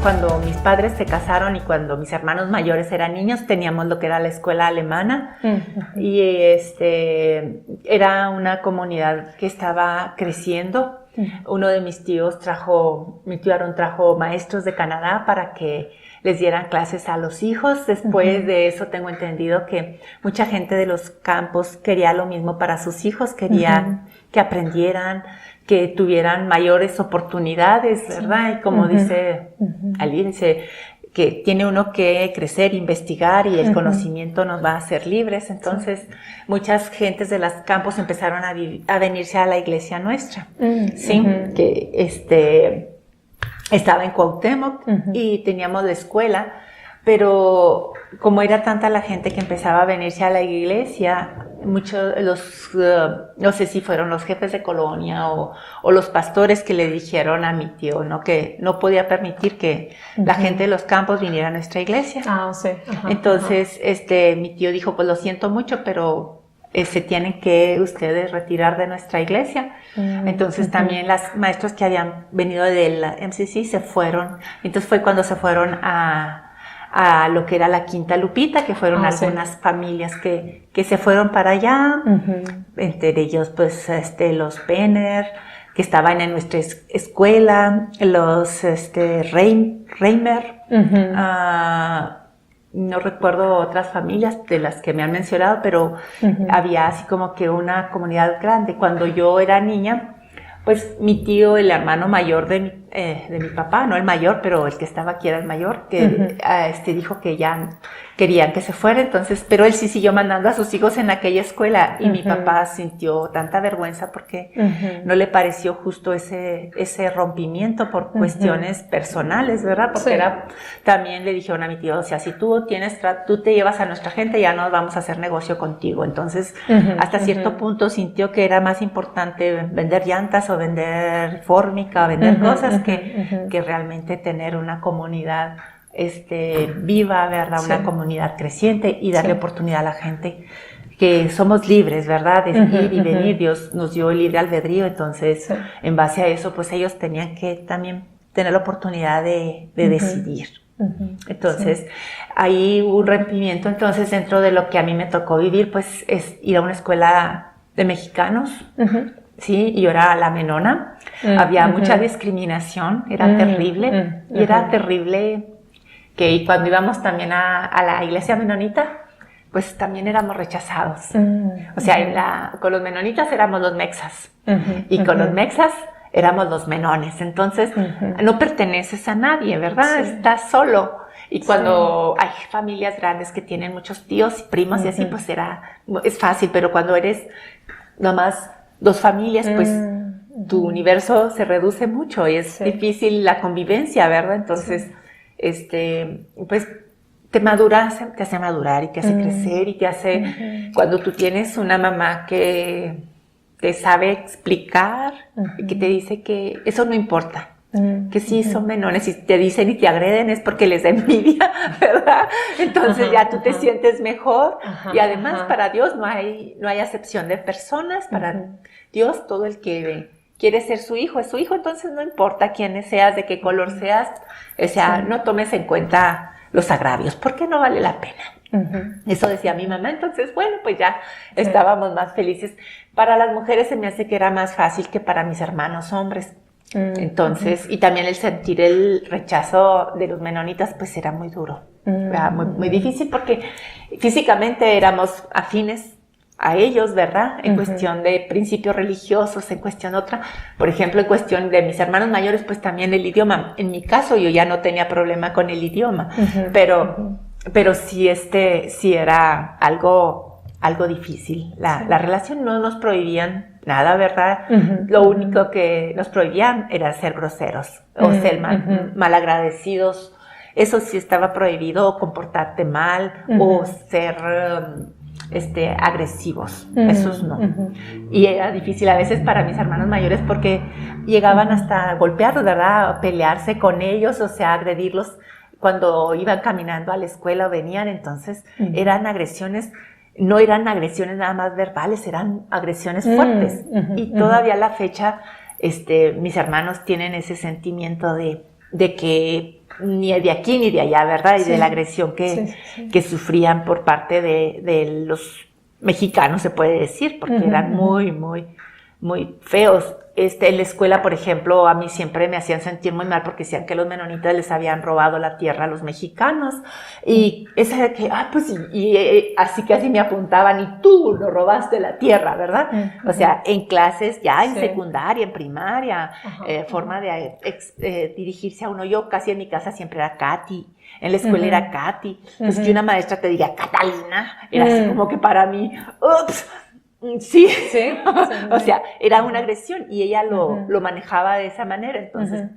cuando mis padres se casaron y cuando mis hermanos mayores eran niños, teníamos lo que era la escuela alemana. Y era una comunidad que estaba creciendo. Uno de mis tíos mi tío Aaron trajo maestros de Canadá para que les dieran clases a los hijos. Después de eso tengo entendido que mucha gente de los campos quería lo mismo para sus hijos, querían que aprendieran, que tuvieran mayores oportunidades, ¿verdad? Y como dice Ali, dice que tiene uno que crecer, investigar y el conocimiento nos va a hacer libres. Entonces, muchas gentes de los campos empezaron a venirse a la iglesia nuestra, ¿sí? Que estaba en Cuauhtémoc y teníamos la escuela, pero como era tanta la gente que empezaba a venirse a la iglesia, muchos no sé si fueron los jefes de colonia o los pastores que le dijeron a mi tío, ¿no? Que no podía permitir que la gente de los campos viniera a nuestra iglesia. Sí. Entonces, mi tío dijo, pues lo siento mucho, pero se tienen que ustedes retirar de nuestra iglesia. Entonces también las maestros que habían venido del MCC se fueron. Entonces fue cuando se fueron a lo que era la Quinta Lupita, que fueron algunas familias que se fueron para allá. Entre ellos pues los Penner, que estaban en nuestra escuela, los Reimer, no recuerdo otras familias de las que me han mencionado, pero había así como que una comunidad grande. Cuando yo era niña, pues mi tío, el hermano mayor de mi papá, no el mayor, pero el que estaba aquí era el mayor, que dijo que ya querían que se fuera, entonces, pero él sí siguió mandando a sus hijos en aquella escuela y mi papá sintió tanta vergüenza porque no le pareció justo ese rompimiento por cuestiones personales, ¿verdad? Porque también le dijeron a mi tío, o sea, si tú te llevas a nuestra gente, ya no vamos a hacer negocio contigo. Entonces, hasta cierto punto sintió que era más importante vender llantas o vender fórmica o vender cosas que realmente tener una comunidad viva, ¿verdad? Una comunidad creciente y darle oportunidad a la gente, que somos libres, ¿verdad? De ir y venir. Dios nos dio el libre albedrío, entonces en base a eso pues ellos tenían que también tener la oportunidad de decidir. Entonces ahí hubo un rompimiento. Entonces dentro de lo que a mí me tocó vivir pues es ir a una escuela de mexicanos. Sí, y yo era la menona. Había mucha discriminación, era terrible. Y era terrible que cuando íbamos también a la iglesia menonita, pues también éramos rechazados. O sea, con los menonitas éramos los mexas. Y con los mexas éramos los menones. Entonces, no perteneces a nadie, ¿verdad? Estás solo. Y cuando hay familias grandes que tienen muchos tíos y primos y así, pues es fácil. Pero cuando eres nomás dos familias, pues tu universo se reduce mucho y es difícil la convivencia, ¿verdad? Entonces, pues te hace madurar y te hace crecer y te hace, cuando tú tienes una mamá que te sabe explicar y que te dice que eso no importa, que sí son menones y te dicen y te agreden es porque les da envidia, ¿verdad? Entonces ya tú te sientes mejor y además para Dios no hay acepción de personas, para Dios todo el que quiere ser su hijo es su hijo, entonces no importa quién seas, de qué color seas, o sea, no tomes en cuenta los agravios, porque no vale la pena. Eso decía mi mamá, entonces bueno, pues ya estábamos más felices. Para las mujeres se me hace que era más fácil que para mis hermanos hombres. Entonces, y también el sentir el rechazo de los menonitas, pues era muy duro, muy, muy difícil porque físicamente éramos afines a ellos, ¿verdad? En cuestión de principios religiosos, en cuestión otra, por ejemplo, en cuestión de mis hermanos mayores, pues también el idioma. En mi caso, yo ya no tenía problema con el idioma, pero sí, sí era algo difícil. La relación no nos prohibían nada, ¿verdad? Lo único que nos prohibían era ser groseros o ser malagradecidos. Eso sí estaba prohibido, o comportarte mal, o ser agresivos. Esos no. Y era difícil a veces para mis hermanos mayores porque llegaban hasta golpearlos, ¿verdad? A pelearse con ellos, o sea, agredirlos cuando iban caminando a la escuela o venían. Entonces eran agresiones. No eran agresiones nada más verbales, eran agresiones fuertes. Y todavía a la fecha, mis hermanos tienen ese sentimiento de que ni de aquí ni de allá, ¿verdad? Y Sí. de la agresión que sufrían por parte de los mexicanos, se puede decir, porque eran muy feos. En la escuela, por ejemplo, a mí siempre me hacían sentir muy mal porque decían que los menonitas les habían robado la tierra a los mexicanos. Y esa de que, pues, así casi me apuntaban, y tú no robaste la tierra, ¿verdad? O sea, en clases ya, en secundaria, en primaria, forma de dirigirse a uno. Yo casi en mi casa siempre era Katy. En la escuela era Katy. Pues que una maestra te diga Catalina, era así como que para mí, ups. Sí, o sea, era una agresión y ella lo manejaba de esa manera. Entonces,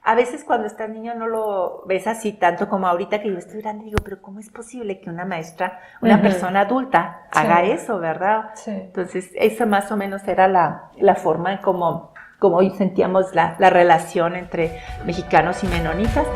a veces cuando estás niño no lo ves así tanto como ahorita que yo estoy grande, digo, pero ¿cómo es posible que una maestra, una persona adulta haga eso, verdad? Sí. Entonces, esa más o menos era la forma en como hoy sentíamos la relación entre mexicanos y menonitas.